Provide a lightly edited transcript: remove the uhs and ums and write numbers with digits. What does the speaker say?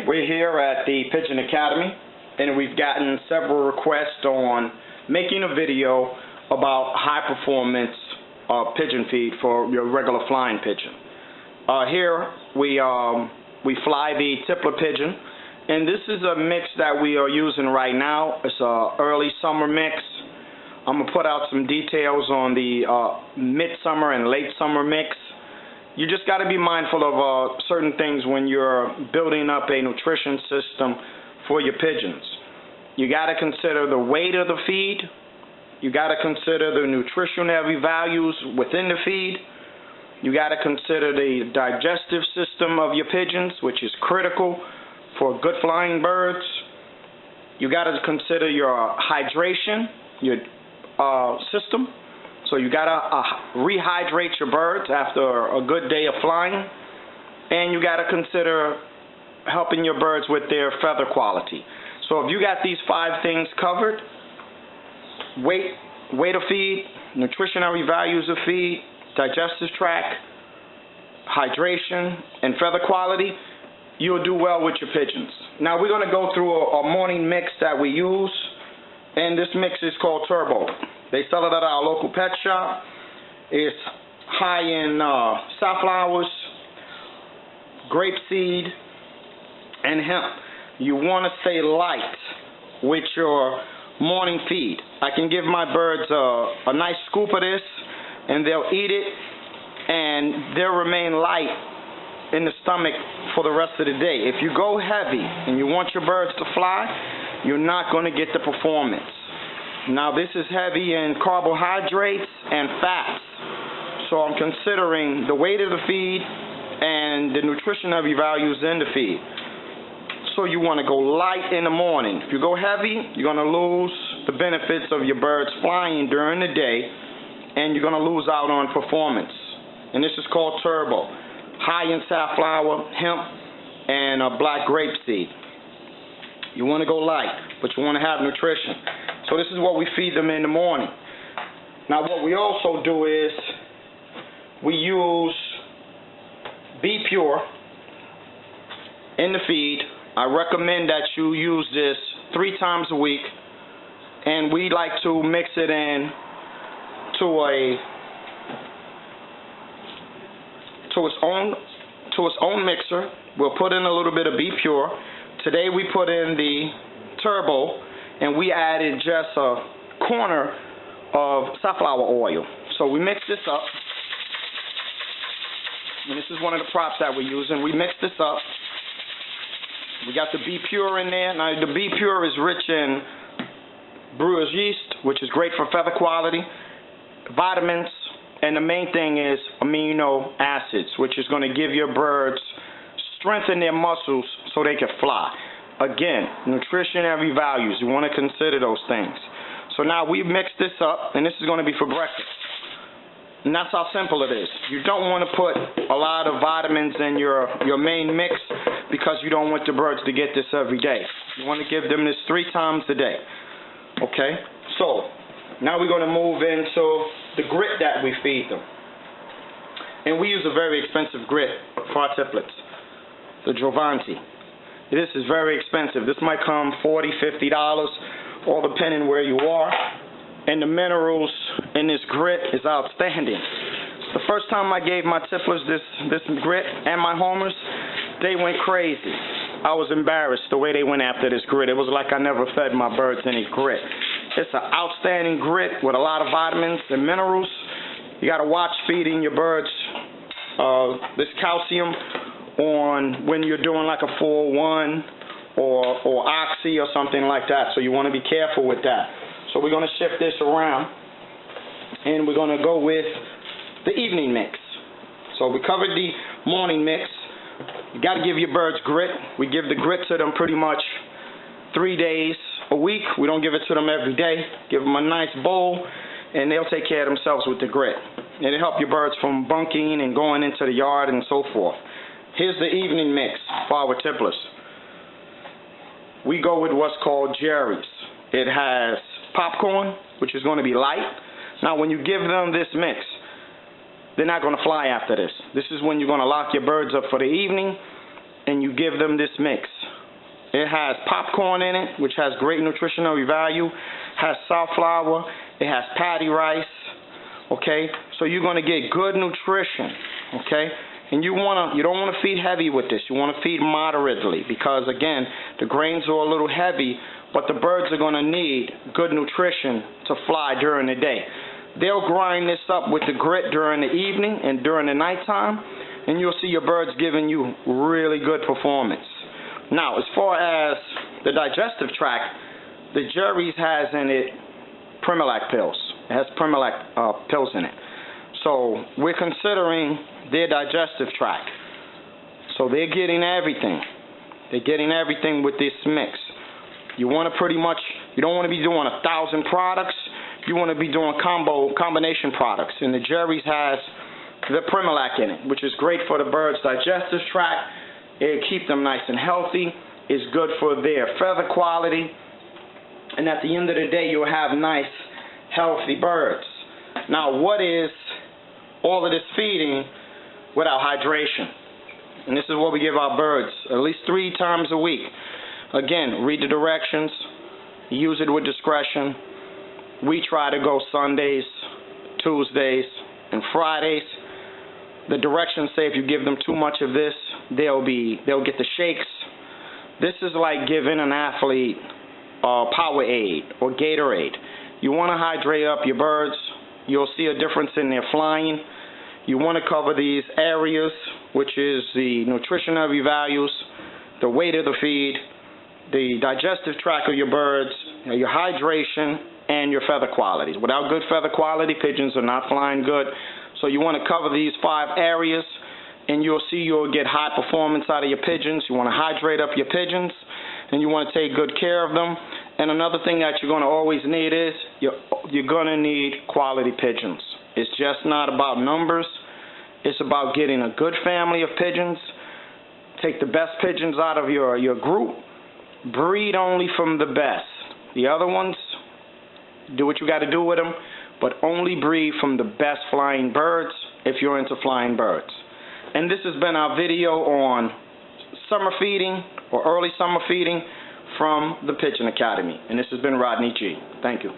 morning. We're here at the Pigeon Academy, and we've gotten several requests on making a video about high performance pigeon feed for your regular flying pigeon. Here we fly the Tippler pigeon, and this is a mix that we are using right now. It's a early summer mix. I'm gonna put out some details on the midsummer and late summer mix. You just got to be mindful of certain things when you're building up a nutrition system for your pigeons. You got to consider the weight of the feed. You got to consider the nutritional values within the feed. You got to consider the digestive system of your pigeons, which is critical for good flying birds. You got to consider your hydration, your system. So you got to rehydrate your birds after a good day of flying, and you got to consider helping your birds with their feather quality. So if you got these 5 things covered, weight of feed, nutritional values of feed, digestive tract, hydration, and feather quality, you'll do well with your pigeons. Now we're going to go through a morning mix that we use, and this mix is called Turbo. They sell it at our local pet shop. It's high in safflowers, grapeseed, and hemp. You want to stay light with your morning feed. I can give my birds a nice scoop of this, and they'll eat it, and they'll remain light in the stomach for the rest of the day. If you go heavy and you want your birds to fly, you're not going to get the performance. Now this is heavy in carbohydrates and fats, so I'm considering the weight of the feed and the nutritional values in the feed. So you want to go light in the morning. If you go heavy, you're going to lose the benefits of your birds flying during the day, and you're going to lose out on performance. And this is called Turbo, high in safflower, hemp, and black grapeseed. You want to go light, but you want to have nutrition. So this is what we feed them in the morning. Now what we also do is we use Be Pure in the feed. I recommend that you use this 3 times a week, and we like to mix it in to its own mixer. We'll put in a little bit of Be Pure. Today we put in the Turbo, and we added just a corner of safflower oil. So we mix this up, and this is one of the props that we're using. We mix this up. We got the Be Pure in there. Now the Be Pure is rich in brewer's yeast, which is great for feather quality, vitamins, and the main thing is amino acids, which is going to give your birds strengthen their muscles so they can fly. Again, nutritionary values, you want to consider those things. So now we've mixed this up, and this is going to be for breakfast. And that's how simple it is. You don't want to put a lot of vitamins in your main mix because you don't want the birds to get this every day. You want to give them this 3 times a day. Okay? So now we're going to move into the grit that we feed them. And we use a very expensive grit for our Tipplers, the Giovanni. This is very expensive. This might come $40, $50, all depending where you are. And the minerals in this grit is outstanding. The first time I gave my Tipplers this grit and my homers, they went crazy. I was embarrassed the way they went after this grit. It was like I never fed my birds any grit. It's an outstanding grit with a lot of vitamins and minerals. You got to watch feeding your birds this calcium on when you're doing like a 4-1 or oxy or something like that. So you want to be careful with that. So we're going to shift this around, and we're going to go with the evening mix. So we covered the morning mix. You got to give your birds grit. We give the grit to them pretty much 3 days a week. We don't give it to them every day. Give them a nice bowl, and they'll take care of themselves with the grit. It'll help your birds from bunking and going into the yard and so forth. Here's the evening mix for our Tipplers. We go with what's called Jerry's. It has popcorn, which is going to be light. Now when you give them this mix, they're not going to fly after this. This is when you're going to lock your birds up for the evening, and you give them this mix. It has popcorn in it, which has great nutritional value. Has safflower. It has patty rice. Okay, so you're going to get good nutrition. Okay, and you don't want to feed heavy with this. You want to feed moderately because again, the grains are a little heavy, but the birds are going to need good nutrition to fly during the day. They'll grind this up with the grit during the evening and during the nighttime, and you'll see your birds giving you really good performance. Now, as far as the digestive tract, the Jerry's has in it Primilac pills. It has Primilac pills in it. So we're considering their digestive tract. So they're getting everything. They're getting everything with this mix. You want to you don't want to be doing 1,000 products. You want to be doing combination products. And the Jerry's has the Primilac in it, which is great for the bird's digestive tract. It'll keep them nice and healthy. It's good for their feather quality. And at the end of the day, you'll have nice, healthy birds. Now, what is all of this feeding without hydration? And this is what we give our birds at least 3 times a week. Again, read the directions. Use it with discretion. We try to go Sundays, Tuesdays, and Fridays. The directions say if you give them too much of this, they'll get the shakes. This is like giving an athlete Powerade or Gatorade. You want to hydrate up your birds. You'll see a difference in their flying. You want to cover these areas, which is the nutritional values, the weight of the feed, the digestive tract of your birds, your hydration, and your feather qualities. Without good feather quality, pigeons are not flying good. So you want to cover these 5 areas, and you'll see you'll get high performance out of your pigeons. You want to hydrate up your pigeons, and you want to take good care of them. And another thing that you're going to always need is you're going to need quality pigeons. It's just not about numbers. It's about getting a good family of pigeons. Take the best pigeons out of your group. Breed only from the best. The other ones, do what you got to do with them, but only breed from the best flying birds if you're into flying birds. And this has been our video on summer feeding or early summer feeding from the Pigeon Academy. And this has been Rodney G. Thank you.